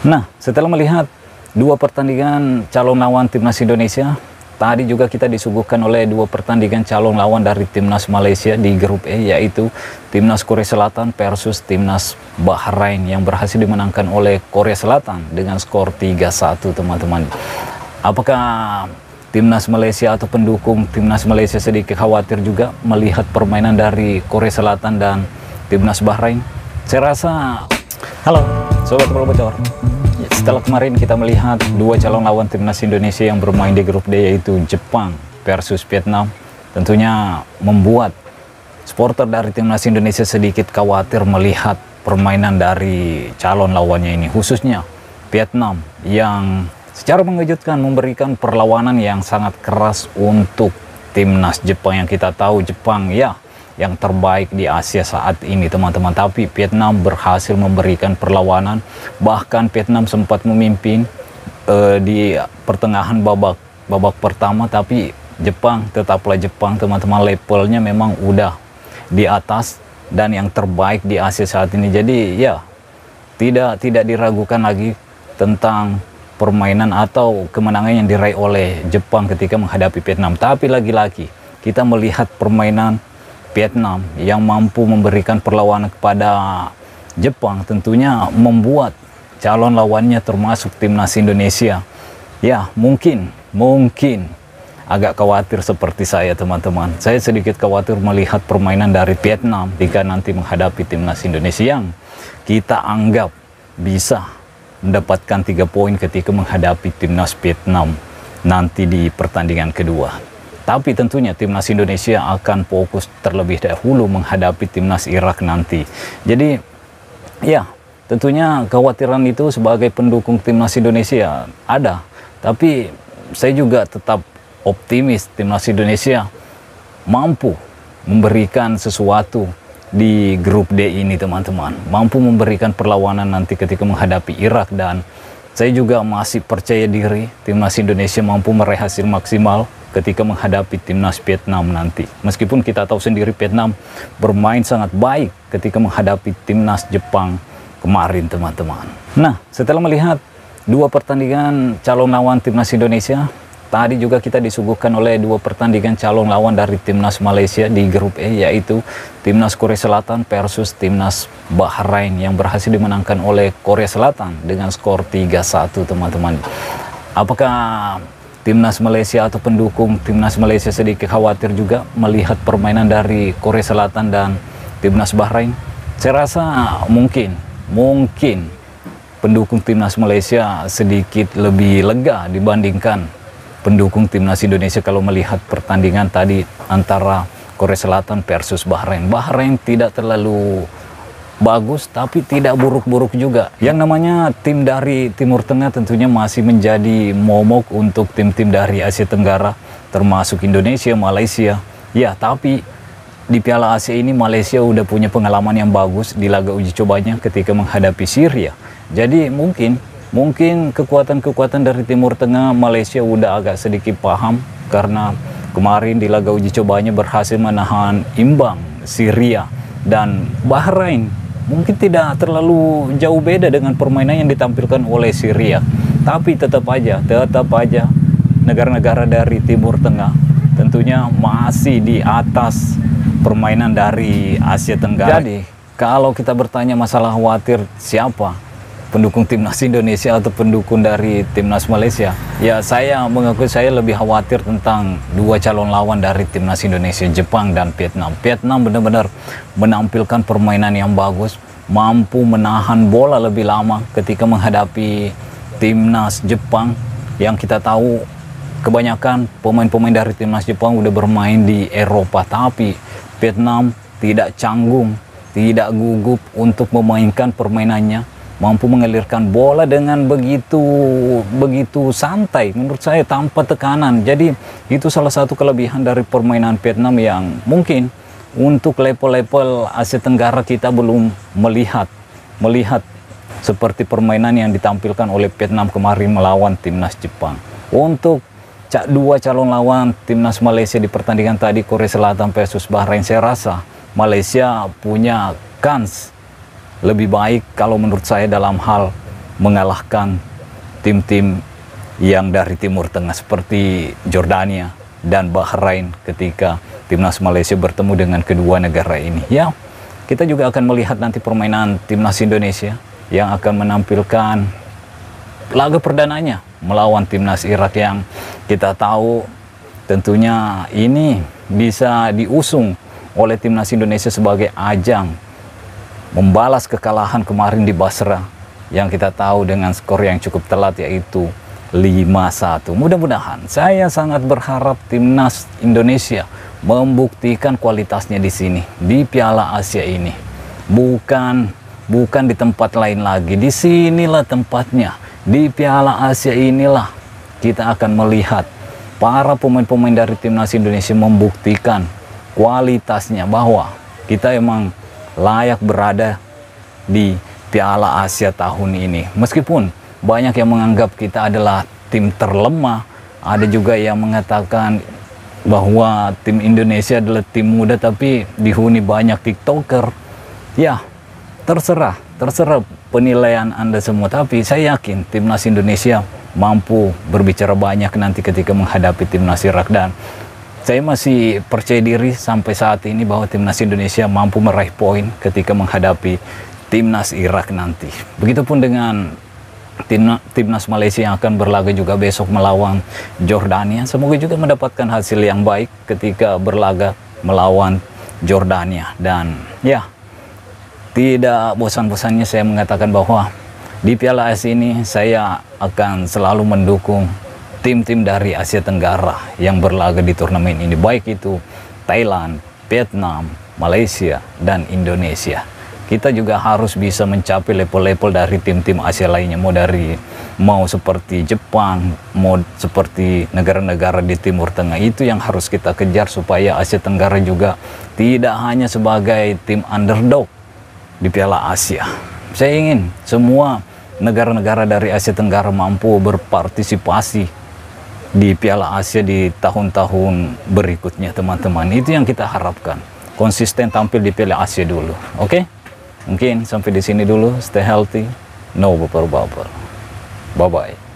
Nah, setelah melihat dua pertandingan calon lawan timnas Indonesia, tadi juga kita disuguhkan oleh dua pertandingan calon lawan dari timnas Malaysia di grup E, yaitu timnas Korea Selatan versus timnas Bahrain yang berhasil dimenangkan oleh Korea Selatan dengan skor 3-1, teman-teman. Apakah timnas Malaysia atau pendukung timnas Malaysia sedikit khawatir juga melihat permainan dari Korea Selatan dan timnas Bahrain? Saya rasa, halo Sobat Bola Bocor. Setelah kemarin kita melihat dua calon lawan timnas Indonesia yang bermain di grup D, yaitu Jepang versus Vietnam, tentunya membuat supporter dari timnas Indonesia sedikit khawatir melihat permainan dari calon lawannya ini, khususnya Vietnam yang secara mengejutkan memberikan perlawanan yang sangat keras untuk timnas Jepang, yang kita tahu Jepang ya yang terbaik di Asia saat ini, teman-teman. Tapi Vietnam berhasil memberikan perlawanan, bahkan Vietnam sempat memimpin di pertengahan babak pertama, tapi Jepang tetaplah Jepang, teman-teman. Levelnya memang udah di atas dan yang terbaik di Asia saat ini. Jadi ya tidak diragukan lagi tentang permainan atau kemenangan yang diraih oleh Jepang ketika menghadapi Vietnam. Tapi lagi-lagi kita melihat permainan Vietnam yang mampu memberikan perlawanan kepada Jepang, tentunya membuat calon lawannya termasuk timnas Indonesia ya mungkin agak khawatir seperti saya, teman-teman. Saya sedikit khawatir melihat permainan dari Vietnam jika nanti menghadapi timnas Indonesia yang kita anggap bisa mendapatkan 3 poin ketika menghadapi timnas Vietnam nanti di pertandingan kedua. Tapi tentunya timnas Indonesia akan fokus terlebih dahulu menghadapi timnas Irak nanti. Jadi ya tentunya kekhawatiran itu sebagai pendukung timnas Indonesia ada. Tapi saya juga tetap optimis timnas Indonesia mampu memberikan sesuatu di grup D ini, teman-teman. Mampu memberikan perlawanan nanti ketika menghadapi Irak, dan saya juga masih percaya diri timnas Indonesia mampu meraih hasil maksimal ketika menghadapi timnas Vietnam nanti. Meskipun kita tahu sendiri Vietnam bermain sangat baik ketika menghadapi timnas Jepang kemarin, teman-teman. Nah, setelah melihat dua pertandingan calon lawan timnas Indonesia, tadi juga kita disuguhkan oleh dua pertandingan calon lawan dari timnas Malaysia di grup E, yaitu timnas Korea Selatan versus timnas Bahrain yang berhasil dimenangkan oleh Korea Selatan dengan skor 3-1, teman-teman. Apakah timnas Malaysia atau pendukung timnas Malaysia sedikit khawatir juga melihat permainan dari Korea Selatan dan timnas Bahrain? Saya rasa mungkin pendukung timnas Malaysia sedikit lebih lega dibandingkan pendukung timnas Indonesia kalau melihat pertandingan tadi antara Korea Selatan versus Bahrain. Bahrain tidak terlalu bagus, tapi tidak buruk-buruk juga. Yang namanya tim dari Timur Tengah tentunya masih menjadi momok untuk tim-tim dari Asia Tenggara, termasuk Indonesia, Malaysia. Ya, tapi di Piala Asia ini Malaysia udah punya pengalaman yang bagus di laga uji cobanya ketika menghadapi Syria. Jadi mungkin kekuatan-kekuatan dari Timur Tengah Malaysia udah agak sedikit paham, karena kemarin di laga uji cobanya berhasil menahan imbang Syria. Dan Bahrain mungkin tidak terlalu jauh beda dengan permainan yang ditampilkan oleh Syria. Tapi tetap aja negara-negara dari Timur Tengah tentunya masih di atas permainan dari Asia Tenggara. Jadi kalau kita bertanya masalah khawatir siapa, pendukung timnas Indonesia atau pendukung dari timnas Malaysia, ya saya mengakui saya lebih khawatir tentang dua calon lawan dari timnas Indonesia, Jepang dan Vietnam. Vietnam benar-benar menampilkan permainan yang bagus, mampu menahan bola lebih lama ketika menghadapi timnas Jepang yang kita tahu kebanyakan pemain-pemain dari timnas Jepang udah bermain di Eropa. Tapi Vietnam tidak canggung, tidak gugup untuk memainkan permainannya, mampu mengalirkan bola dengan begitu santai menurut saya, tanpa tekanan. Jadi itu salah satu kelebihan dari permainan Vietnam yang mungkin untuk level-level Asia Tenggara kita belum melihat seperti permainan yang ditampilkan oleh Vietnam kemarin melawan timnas Jepang. Untuk dua calon lawan timnas Malaysia di pertandingan tadi, Korea Selatan versus Bahrain, saya rasa Malaysia punya kans lebih baik kalau menurut saya dalam hal mengalahkan tim-tim yang dari Timur Tengah seperti Jordania dan Bahrain ketika timnas Malaysia bertemu dengan kedua negara ini. Ya, kita juga akan melihat nanti permainan timnas Indonesia yang akan menampilkan laga perdananya melawan timnas Irak yang kita tahu tentunya ini bisa diusung oleh timnas Indonesia sebagai ajang membalas kekalahan kemarin di Basra yang kita tahu dengan skor yang cukup telat, yaitu 5-1. Mudah-mudahan, saya sangat berharap timnas Indonesia membuktikan kualitasnya di sini, di Piala Asia ini. Bukan di tempat lain lagi. Di sinilah tempatnya. Di Piala Asia inilah kita akan melihat para pemain-pemain dari timnas Indonesia membuktikan kualitasnya, bahwa kita emang layak berada di Piala Asia tahun ini. Meskipun banyak yang menganggap kita adalah tim terlemah, ada juga yang mengatakan bahwa tim Indonesia adalah tim muda tapi dihuni banyak TikToker. Ya, terserah penilaian Anda semua, tapi saya yakin timnas Indonesia mampu berbicara banyak nanti ketika menghadapi timnas Irak, dan saya masih percaya diri sampai saat ini bahwa timnas Indonesia mampu meraih poin ketika menghadapi timnas Irak nanti. Begitupun dengan timnas Malaysia yang akan berlaga juga besok melawan Jordania. Semoga juga mendapatkan hasil yang baik ketika berlaga melawan Jordania. Dan ya, tidak bosan-bosannya saya mengatakan bahwa di Piala Asia ini saya akan selalu mendukung tim-tim dari Asia Tenggara yang berlaga di turnamen ini, baik itu Thailand, Vietnam, Malaysia, dan Indonesia. Kita juga harus bisa mencapai level-level dari tim-tim Asia lainnya, mau seperti Jepang, mau seperti negara-negara di Timur Tengah. Itu yang harus kita kejar supaya Asia Tenggara juga tidak hanya sebagai tim underdog di Piala Asia. Saya ingin semua negara-negara dari Asia Tenggara mampu berpartisipasi di Piala Asia di tahun-tahun berikutnya, teman-teman. Itu yang kita harapkan. Konsisten tampil di Piala Asia dulu, oke? Mungkin sampai di sini dulu. Stay healthy, no baper-baper. Bye-bye.